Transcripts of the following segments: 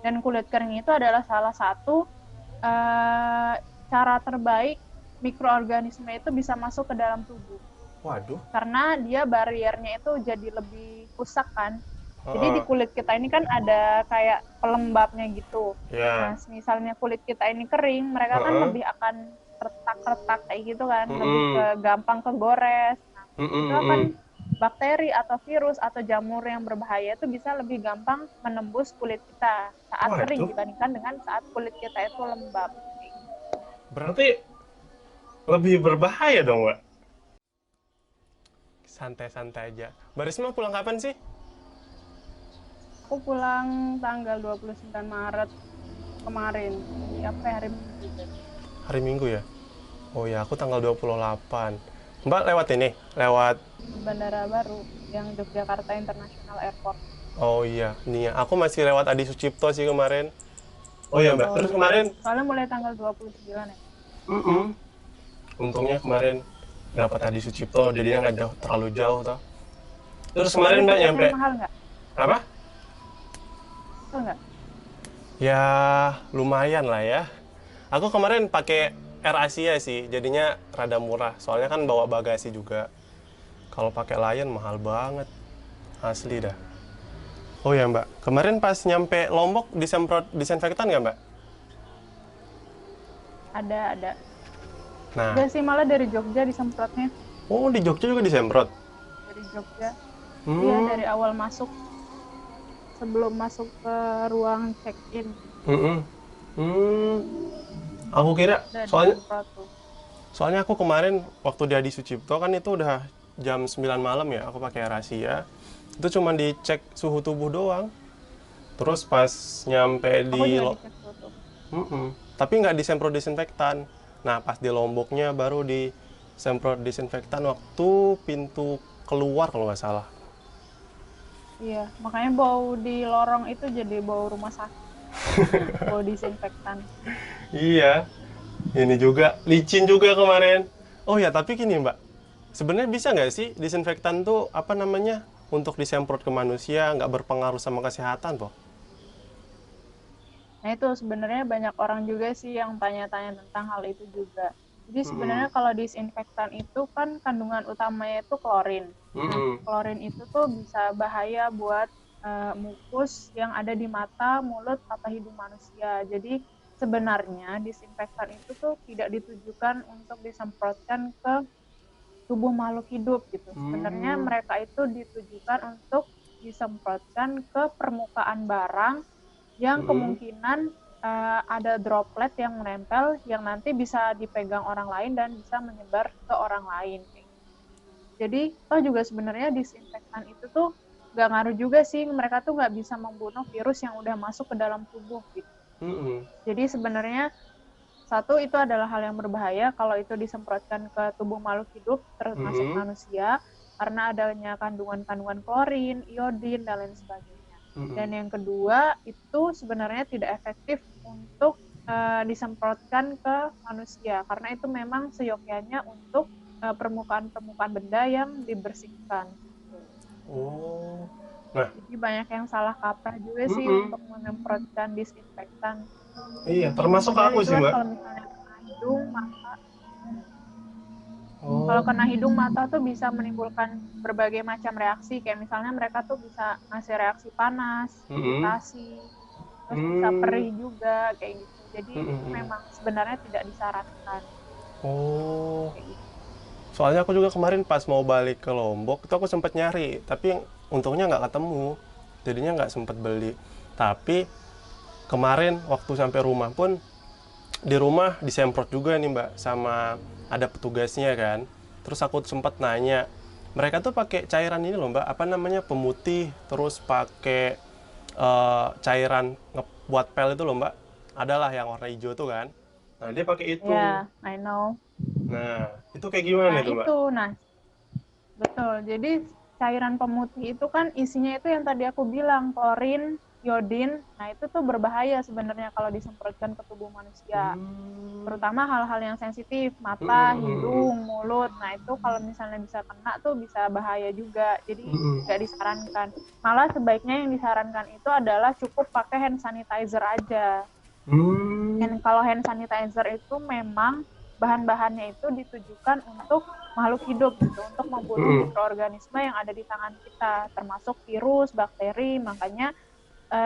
Dan kulit kering itu adalah salah satu cara terbaik mikroorganisme itu bisa masuk ke dalam tubuh. Waduh. Karena dia bariernya itu jadi lebih rusak kan. Jadi di Heeh. kulit kita ini kan ada kayak pelembabnya gitu. Ya. Nah, misalnya kulit kita ini kering, mereka kan Heeh. lebih akan retak-retak kayak gitu kan, lebih Mm-mm. gampang kegores. Nah, itu Mm-mm. akan bakteri atau virus atau jamur yang berbahaya itu bisa lebih gampang menembus kulit kita saat kering Waduh. dibandingkan dengan saat kulit kita itu lembab. Berarti lebih berbahaya dong, Mbak. Santai-santai aja. Mbak Risma pulang kapan sih? Aku pulang tanggal 29 Maret kemarin. Hari apa ya? Hari Minggu berarti. Hari Minggu ya? Oh ya, aku tanggal 28. Mbak lewat ini? Lewat... Di Bandara Baru yang Yogyakarta International Airport. Oh iya, nih ya. Aku masih lewat Adi Sucipto sih kemarin. Oh ya, Mbak. Oh Terus iya. kemarin... Soalnya mulai tanggal 29 ya. Mm-mm. Untungnya kemarin dapat Adi Sucipto, jadinya nggak jauh, terlalu jauh toh. Terus Tapi kemarin Mbak tiketnya nyampe... mahal nggak? Apa? Mahal nggak? Ya, lumayan lah ya. Aku kemarin pakai Air Asia sih, jadinya rada murah. Soalnya kan bawa bagasi juga. Kalau pakai Lion mahal banget, asli dah. Oh ya Mbak, kemarin pas nyampe Lombok disemprot disinfektan nggak Mbak? Ada. Nah, Nggak sih, malah dari Jogja disemprotnya. oh di Jogja juga disemprot. Dari Jogja. Iya, Hmm, dari awal masuk. Sebelum masuk ke ruang check-in. mm hmm. Aku kira Udah soalnya disemprot tuh. soalnya aku kemarin waktu di Adi Sucipto kan itu udah jam 9 malam ya, aku pakai rahasia. Itu cuma dicek suhu tubuh doang. Terus pas nyampe Aku di juga dicek tuh. Tapi nggak disemprot disinfektan. Nah, pas di Lomboknya baru disemprot disinfektan waktu pintu keluar kalau nggak salah. Iya, makanya bau di lorong itu jadi bau rumah sakit, bau disinfektan. Iya, ini juga licin juga kemarin. Oh ya, tapi gini Mbak, sebenarnya bisa nggak sih disinfektan tuh apa namanya untuk disemprot ke manusia nggak berpengaruh sama kesehatan toh? Nah itu sebenarnya banyak orang juga sih yang tanya-tanya tentang hal itu juga. Jadi Mm-mm. sebenarnya kalau disinfektan itu kan kandungan utamanya itu klorin. Nah, Mm-mm. klorin itu tuh bisa bahaya buat mukus yang ada di mata, mulut, atau hidung manusia. Jadi sebenarnya disinfektan itu tuh tidak ditujukan untuk disemprotkan ke tubuh makhluk hidup gitu. Sebenarnya Hmm. mereka itu ditujukan untuk disemprotkan ke permukaan barang yang Mm-mm. kemungkinan ada droplet yang menempel yang nanti bisa dipegang orang lain dan bisa menyebar ke orang lain. Jadi toh juga sebenarnya disinfektan itu tuh nggak ngaruh juga sih, mereka tuh nggak bisa membunuh virus yang udah masuk ke dalam tubuh gitu. Mm-mm. Jadi sebenarnya satu itu adalah hal yang berbahaya kalau itu disemprotkan ke tubuh makhluk hidup termasuk Mm-mm. manusia karena adanya kandungan-kandungan klorin, iodin dan lain sebagainya. Dan Mm-mm. yang kedua itu sebenarnya tidak efektif untuk disemprotkan ke manusia karena itu memang seyogyanya untuk permukaan-permukaan benda yang dibersihkan. Oh. Nah, Jadi banyak yang salah kaprah juga sih mm-mm. untuk menyemprotkan disinfektan. Iya, termasuk Padahal aku itu sih kan Mbak. kalau misalnya kena hidung, kalau Oh. kena hidung mata tuh bisa menimbulkan berbagai macam reaksi. Kayak misalnya mereka tuh bisa ngasih reaksi panas, Mm-mm. iritasi, terus bisa Hmm. perih juga kayak gitu. Jadi itu Mm-mm. memang sebenarnya tidak disarankan Oh. kayak gitu. Soalnya aku juga kemarin pas mau balik ke Lombok itu aku sempat nyari, tapi untungnya nggak ketemu. Jadinya nggak sempat beli. Tapi kemarin waktu sampai rumah pun di rumah disemprot juga nih Mbak sama ada petugasnya kan. Terus aku sempat nanya, mereka tuh pakai cairan ini loh Mbak, apa namanya pemutih, terus pakai cairan buat pel itu loh Mbak. Adalah yang warna hijau tuh kan. Nah, dia pakai itu. Ya, I know. Nah, itu kayak gimana Nah itu Mbak? itu, nah betul. Jadi cairan pemutih itu kan isinya itu yang tadi aku bilang klorin, iodin. Nah, itu tuh berbahaya sebenarnya kalau disemprotkan ke tubuh manusia. Terutama hal-hal yang sensitif, mata, hidung, mulut. Nah, itu kalau misalnya bisa kena tuh bisa bahaya juga. Jadi nggak disarankan. Malah sebaiknya yang disarankan itu adalah cukup pakai hand sanitizer aja. Dan kalau hand sanitizer itu memang bahan-bahannya itu ditujukan untuk makhluk hidup gitu, untuk membunuh mikroorganisme yang ada di tangan kita, termasuk virus, bakteri. Makanya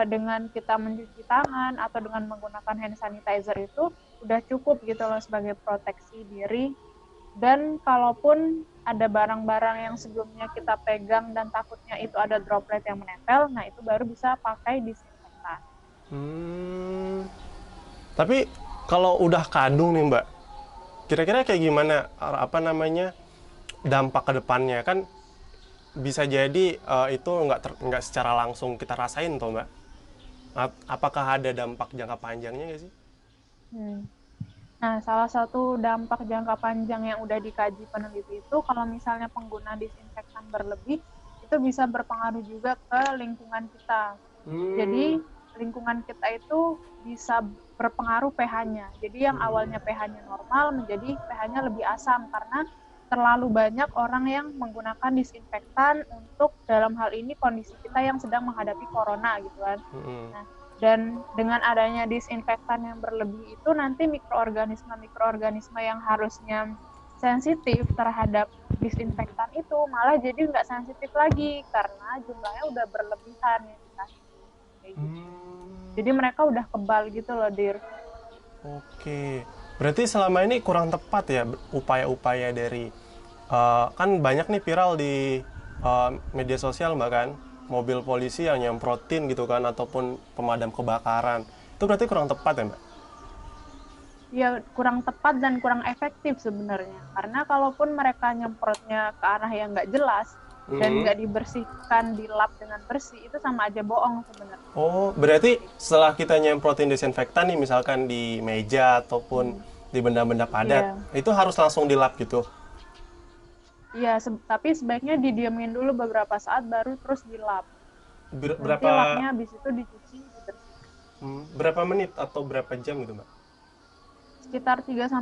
dengan kita mencuci tangan atau dengan menggunakan hand sanitizer itu udah cukup gitu loh sebagai proteksi diri. Dan kalaupun ada barang-barang yang sebelumnya kita pegang dan takutnya itu ada droplet yang menempel, nah itu baru bisa pakai disinfektan. Tapi kalau udah kadung nih Mbak, kira-kira kayak gimana apa namanya dampak ke depannya? Kan bisa jadi itu nggak secara langsung kita rasain toh Mbak. Apakah ada dampak jangka panjangnya nggak sih? Nah, salah satu dampak jangka panjang yang udah dikaji peneliti itu kalau misalnya pengguna disinfektan berlebih, itu bisa berpengaruh juga ke lingkungan kita. Jadi, lingkungan kita itu bisa berpengaruh pH-nya. Jadi, yang awalnya pH-nya normal menjadi pH-nya lebih asam karena terlalu banyak orang yang menggunakan disinfektan untuk dalam hal ini kondisi kita yang sedang menghadapi corona gitu kan. Nah, dan dengan adanya disinfektan yang berlebih itu nanti mikroorganisme yang harusnya sensitif terhadap disinfektan itu malah jadi nggak sensitif lagi karena jumlahnya udah berlebihan ya kayak gitu. Jadi mereka udah kebal gitu loh, Dir. Oke, berarti selama ini kurang tepat ya upaya-upaya dari kan banyak nih viral di media sosial Mbak kan, mobil polisi yang nyemprotin gitu kan ataupun pemadam kebakaran. Itu berarti kurang tepat ya Mbak? Ya kurang tepat dan kurang efektif sebenarnya. Karena kalaupun mereka nyemprotnya ke arah yang nggak jelas dan nggak dibersihkan, dilap dengan bersih, itu sama aja bohong sebenarnya. Oh, berarti setelah kita nyemprotin disinfektan nih misalkan di meja ataupun di benda-benda padat, itu harus langsung dilap gitu? Iya, tapi sebaiknya didiemin dulu beberapa saat baru terus dilap. Nanti Berapa lapnya habis itu dicuci, dibersihkan. berapa menit atau berapa jam gitu Mbak? Sekitar 3-5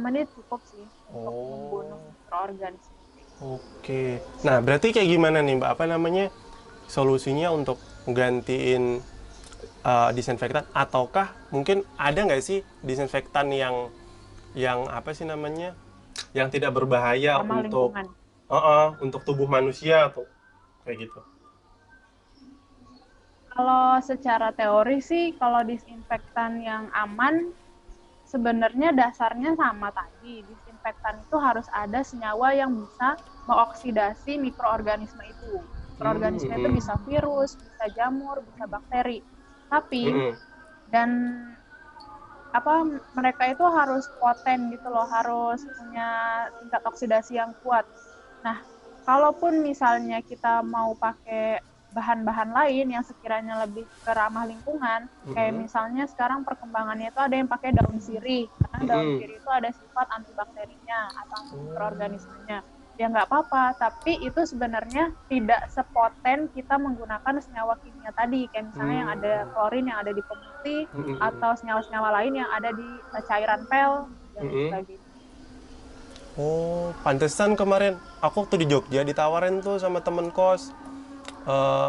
menit cukup sih untuk membunuh mikroorganisme. Oke. Nah, berarti kayak gimana nih Mbak? Apa namanya solusinya untuk gantiin disinfektan? Ataukah mungkin ada nggak sih disinfektan yang apa sih namanya? Yang tidak berbahaya Ramah lingkungan. untuk tubuh manusia atau kayak gitu? Kalau secara teori sih, kalau disinfektan yang aman, sebenarnya dasarnya sama tadi. Disinfektan itu harus ada senyawa yang bisa mengoksidasi mikroorganisme itu. Mikroorganisme itu bisa virus, bisa jamur, bisa bakteri. Tapi, dan mereka itu harus poten gitu loh, harus punya tingkat oksidasi yang kuat. Nah, kalaupun misalnya kita mau pakai bahan-bahan lain yang sekiranya lebih ke ramah lingkungan, kayak misalnya sekarang perkembangannya itu ada yang pakai daun sirih, karena daun sirih itu ada sifat antibakterinya atau mikroorganismenya. Ya nggak apa-apa, tapi itu sebenarnya tidak sepoten kita menggunakan senyawa kimia tadi, kayak misalnya yang ada klorin yang ada di pemutih, atau senyawa-senyawa lain yang ada di cairan pel, dan sebagainya. Oh, pantesan kemarin aku tuh di Jogja ditawarin tuh sama temen kos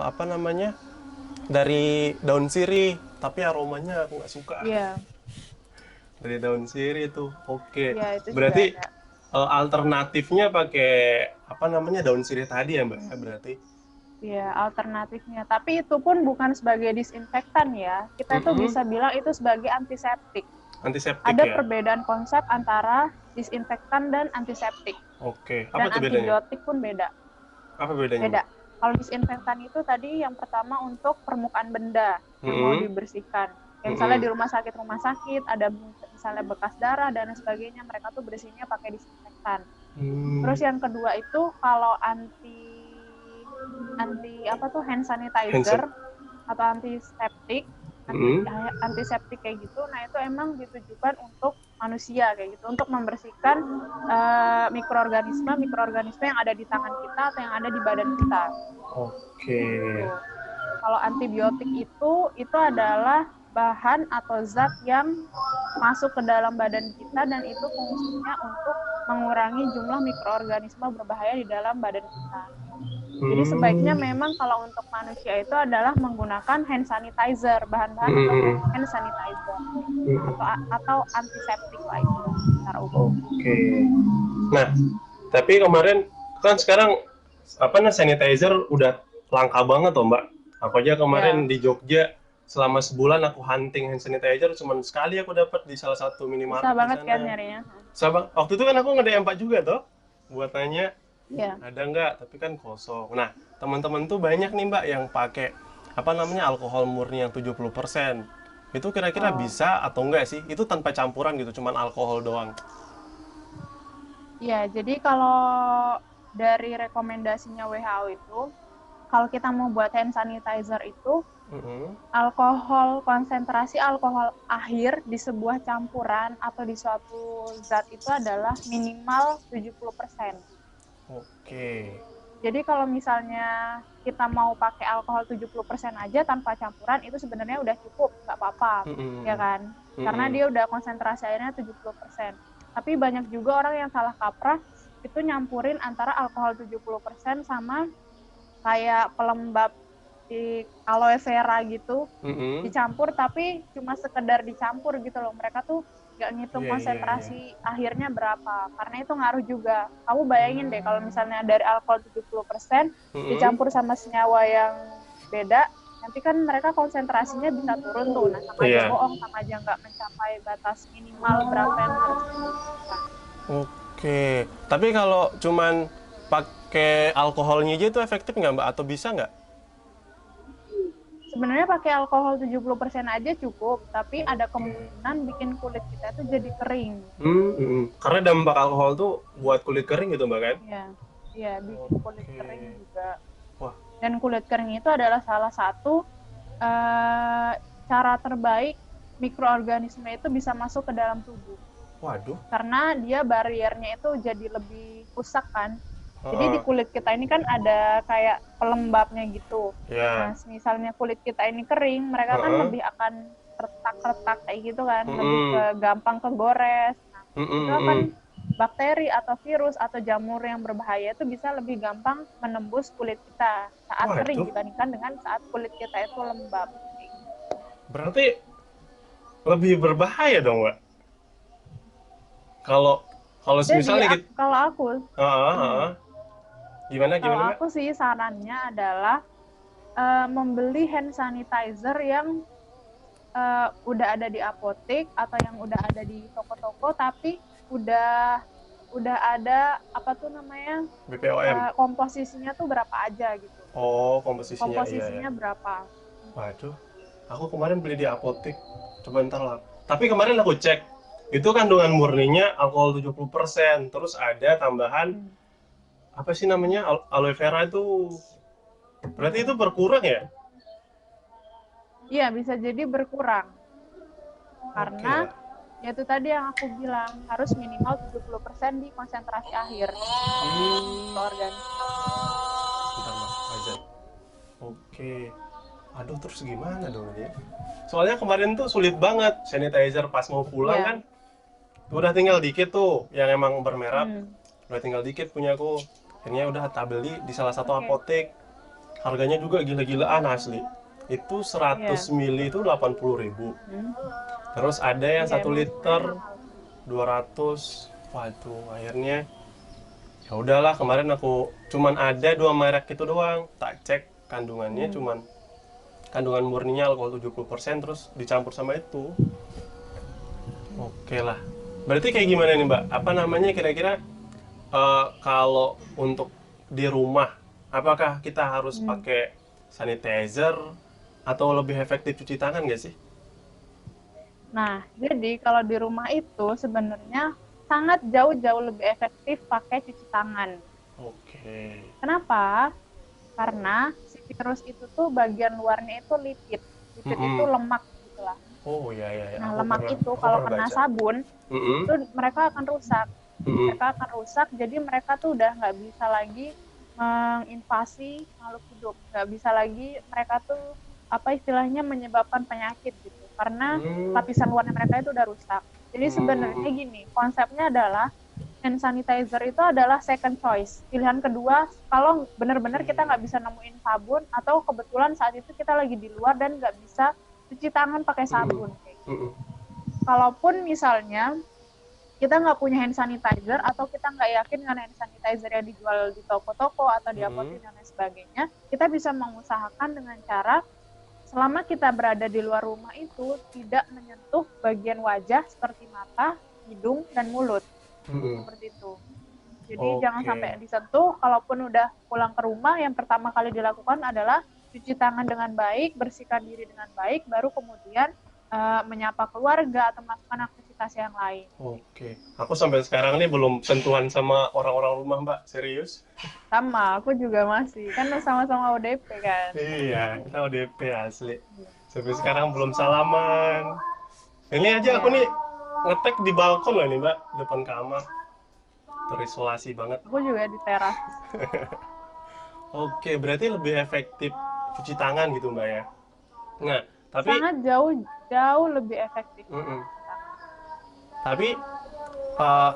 apa namanya dari daun sirih, tapi aromanya aku nggak suka. Iya. Dari daun sirih tuh, oke. Iya, itu Berarti juga ada. alternatifnya pakai apa namanya daun sirih tadi ya Mbak ya berarti? Ya, alternatifnya. Tapi itu pun bukan sebagai disinfektan ya. Kita tuh bisa bilang itu sebagai antiseptik. Antiseptik Ada ya? perbedaan konsep antara disinfektan dan antiseptik. Oke, apa Dan tuh bedanya? antibiotik pun beda. Apa bedanya Beda. Mbak? Kalau disinfektan itu tadi yang pertama untuk permukaan benda yang mau dibersihkan. Kayak misalnya di rumah sakit ada misalnya bekas darah dan sebagainya, mereka tuh bersihnya pakai disinfektan. Terus yang kedua itu kalau hand sanitizer atau antiseptik kayak gitu, nah itu emang ditujukan untuk manusia kayak gitu, untuk membersihkan mikroorganisme yang ada di tangan kita atau yang ada di badan kita. Oke. Kalau antibiotik itu adalah bahan atau zat yang masuk ke dalam badan kita dan itu fungsinya untuk mengurangi jumlah mikroorganisme berbahaya di dalam badan kita. Jadi sebaiknya memang kalau untuk manusia itu adalah menggunakan hand sanitizer, bahan-bahan untuk hand sanitizer atau antiseptik lah itu secara umum. Oke. Nah, tapi kemarin kan sekarang sanitizer udah langka banget toh Mbak. Aku aja kemarin di Jogja selama sebulan aku hunting hand sanitizer, cuman sekali aku dapat di salah satu minimarket Susah banget di sana. kan nyarinya. Waktu itu kan aku nge-DM Pak juga toh buat nanya Iya. ada nggak, tapi kan kosong. Nah, teman-teman tuh banyak nih Mbak yang pakai alkohol murni yang 70%. Itu kira-kira bisa atau enggak sih? Itu tanpa campuran gitu, cuman alkohol doang. Iya, jadi kalau dari rekomendasinya WHO itu, kalau kita mau buat hand sanitizer itu, konsentrasi alkohol akhir di sebuah campuran atau di suatu zat itu adalah minimal 70%. Oke. Jadi kalau misalnya kita mau pakai alkohol 70% aja tanpa campuran, itu sebenarnya udah cukup, nggak apa-apa, ya kan? Karena dia udah konsentrasi airnya 70%. Tapi banyak juga orang yang salah kaprah, itu nyampurin antara alkohol 70% sama kayak pelembab di aloe vera gitu, dicampur tapi cuma sekedar dicampur gitu loh. Mereka tuh nggak ngitung konsentrasi akhirnya berapa, karena itu ngaruh juga. Kamu bayangin deh kalau misalnya dari alkohol 70% dicampur sama senyawa yang beda, nanti kan mereka konsentrasinya bisa turun tuh. Nah, sama aja bohong, sama aja nggak mencapai batas minimal berapa yang harus dilakukan. Oke, tapi kalau cuman pakai alkoholnya aja itu efektif nggak Mbak? Atau bisa nggak? Sebenarnya pakai alkohol 70% aja cukup, tapi ada kemungkinan bikin kulit kita itu jadi kering. Karena dampak alkohol tuh buat kulit kering gitu Mbak kan? Iya, bikin kulit kering juga. Wah. Dan kulit kering itu adalah salah satu cara terbaik mikroorganisme itu bisa masuk ke dalam tubuh. Waduh. Karena dia bariernya itu jadi lebih rusak kan. Jadi di kulit kita ini kan ada kayak pelembabnya gitu. Nah, misalnya kulit kita ini kering, mereka kan lebih akan retak-retak kayak gitu kan, lebih gampang kegores. Nah, itu akan bakteri atau virus atau jamur yang berbahaya itu bisa lebih gampang menembus kulit kita saat kering dibandingkan dengan saat kulit kita itu lembab. Berarti lebih berbahaya dong, Mbak? Kalau misalnya gitu. Kalau aku Gimana? Kalau aku sih sarannya adalah membeli hand sanitizer yang udah ada di apotek atau yang udah ada di toko-toko, tapi udah ada apa tuh namanya BPOM. Komposisinya tuh berapa aja gitu. Oh, komposisinya iya. Berapa? Waduh, aku kemarin beli di apotek. Coba ntar lah. Tapi kemarin aku cek, itu kandungan murninya alkohol 70%, terus ada tambahan apa sih namanya aloe vera itu, berarti itu berkurang ya? Iya, bisa jadi berkurang karena ya itu tadi yang aku bilang, harus minimal 70% di konsentrasi akhir organisme. Oke. Aduh, terus gimana dong ya? Soalnya kemarin tuh sulit banget sanitizer pas mau pulang kan, udah tinggal dikit tuh yang emang bermerek, udah tinggal dikit punya aku. Akhirnya udah tak beli di salah satu apotek. Harganya juga gila-gilaan asli. Itu 100 ml itu 80.000. Terus ada yang 1 liter 200. Waduh, akhirnya ya udahlah, kemarin aku cuman ada 2 merek itu doang. Tak cek kandungannya, cuman kandungan murninya alkohol 70%, terus dicampur sama itu. Oke lah. Berarti kayak gimana nih Mbak? Apa namanya kira-kira kalau untuk di rumah, apakah kita harus pakai sanitizer atau lebih efektif cuci tangan nggak sih? Nah, jadi kalau di rumah itu sebenarnya sangat jauh-jauh lebih efektif pakai cuci tangan. Oke. Kenapa? Karena si virus itu tuh bagian luarnya itu lipid. Lipid itu lemak gitulah. Oh iya. Nah, lemak itu kalau kena sabun, itu mereka akan rusak. Mereka akan rusak, jadi mereka tuh udah nggak bisa lagi menginvasi makhluk hidup. Nggak bisa lagi mereka tuh apa istilahnya menyebabkan penyakit gitu. Karena lapisan luarnya mereka itu udah rusak. Jadi sebenarnya gini, konsepnya adalah hand sanitizer itu adalah second choice. Pilihan kedua kalau benar-benar kita nggak bisa nemuin sabun atau kebetulan saat itu kita lagi di luar dan nggak bisa cuci tangan pakai sabun. Kayak gitu. Kalaupun misalnya kita nggak punya hand sanitizer atau kita nggak yakin dengan hand sanitizer yang dijual di toko-toko atau di apotek dan lain sebagainya, kita bisa mengusahakan dengan cara selama kita berada di luar rumah itu tidak menyentuh bagian wajah seperti mata, hidung, dan mulut. Seperti itu. Jadi jangan sampai disentuh. Kalaupun udah pulang ke rumah, yang pertama kali dilakukan adalah cuci tangan dengan baik, bersihkan diri dengan baik, baru kemudian menyapa keluarga atau melakukan aktivitas yang lain. Oke. Aku sampai sekarang nih belum sentuhan sama orang-orang rumah, Mbak. Serius? Sama, aku juga masih. Kan sama-sama ODP kan. Iya, kita ODP asli. Sampai sekarang belum salaman. Ini aja aku nih ngetek di balkon loh nih, Mbak. Depan kamar. Terisolasi banget. Aku juga di teras. Oke, berarti lebih efektif cuci tangan gitu, Mbak ya? Nah, tapi... Sangat jauh lebih efektif. Tapi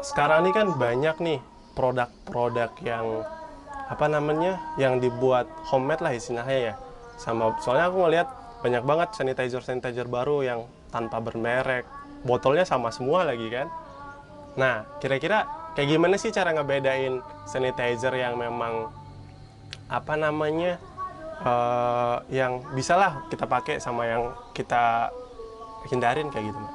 sekarang ini kan banyak nih produk-produk yang apa namanya yang dibuat homemade lah istilahnya ya. Soalnya aku ngeliat banyak banget sanitizer baru yang tanpa bermerek, botolnya sama semua lagi kan. Nah, kira-kira kayak gimana sih cara ngebedain sanitizer yang memang apa namanya yang bisa lah kita pakai sama yang kita hindarin kayak gitu, Mbak?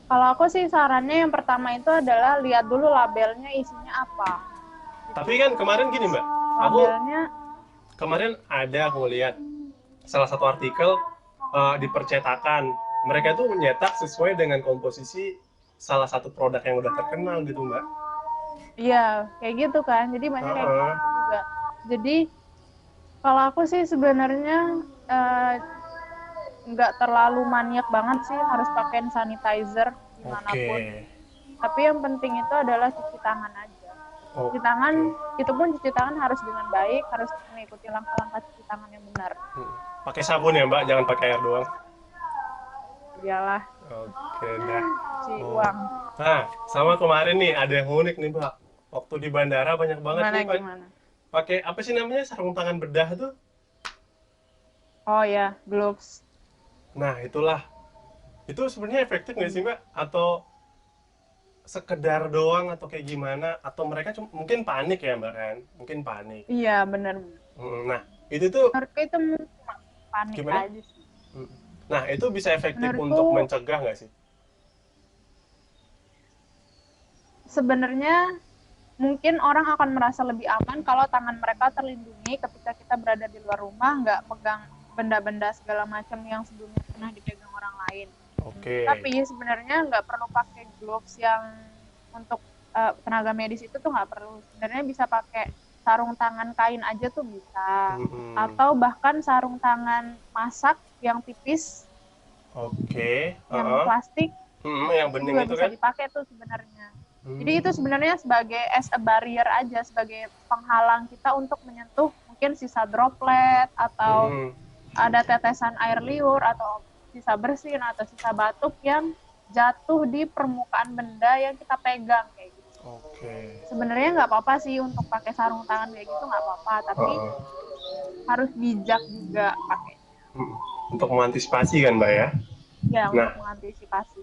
Kalau aku sih sarannya yang pertama itu adalah lihat dulu labelnya isinya apa. Tapi kan kemarin gini, Mbak, labelnya kemarin aku lihat salah satu artikel di percetakan mereka itu menyetak sesuai dengan komposisi salah satu produk yang udah terkenal gitu, Mbak. Iya, kayak gitu kan. Jadi banyak kayak gitu juga. Jadi kalau aku sih sebenarnya nggak terlalu maniak banget sih harus pakai sanitizer dimanapun. Tapi yang penting itu adalah cuci tangan aja. Cuci tangan, itu pun cuci tangan harus dengan baik, harus mengikuti langkah-langkah cuci tangan yang benar. Pakai sabun ya, Mbak, jangan pakai air doang. Iyalah. Oke dah. Cuci uang. Nah, sama kemarin nih ada yang unik nih, Mbak. Waktu di bandara banyak banget nih, Pak. Pakai apa sih namanya sarung tangan bedah tuh? Oh ya, gloves. Nah, itulah. Itu sebenarnya efektif nggak sih, Mbak? Atau sekedar doang atau kayak gimana? Atau mereka mungkin panik ya, Mbak kan? Mungkin panik. Iya, benar. Nah, itu tuh itu panik gimana? Aja sih. Nah, itu bisa efektif untuk mencegah nggak sih? Sebenarnya mungkin orang akan merasa lebih aman kalau tangan mereka terlindungi ketika kita berada di luar rumah, nggak pegang benda-benda segala macam yang sebelumnya pernah dipegang orang lain. Tapi sebenarnya nggak perlu pakai gloves yang untuk tenaga medis itu tuh nggak perlu. Sebenarnya bisa pakai sarung tangan kain aja tuh bisa. Atau bahkan sarung tangan masak yang tipis. Yang plastik. Yang bening itu bisa dipakai tuh sebenarnya. Jadi itu sebenarnya sebagai as a barrier aja, sebagai penghalang kita untuk menyentuh mungkin sisa droplet atau ada tetesan air liur atau sisa bersin atau sisa batuk yang jatuh di permukaan benda yang kita pegang kayak gitu. Sebenarnya nggak apa-apa sih untuk pakai sarung tangan kayak gitu, nggak apa-apa, tapi harus bijak juga pakainya. Untuk mengantisipasi kan, Mbak ya? Ya, untuk mengantisipasi.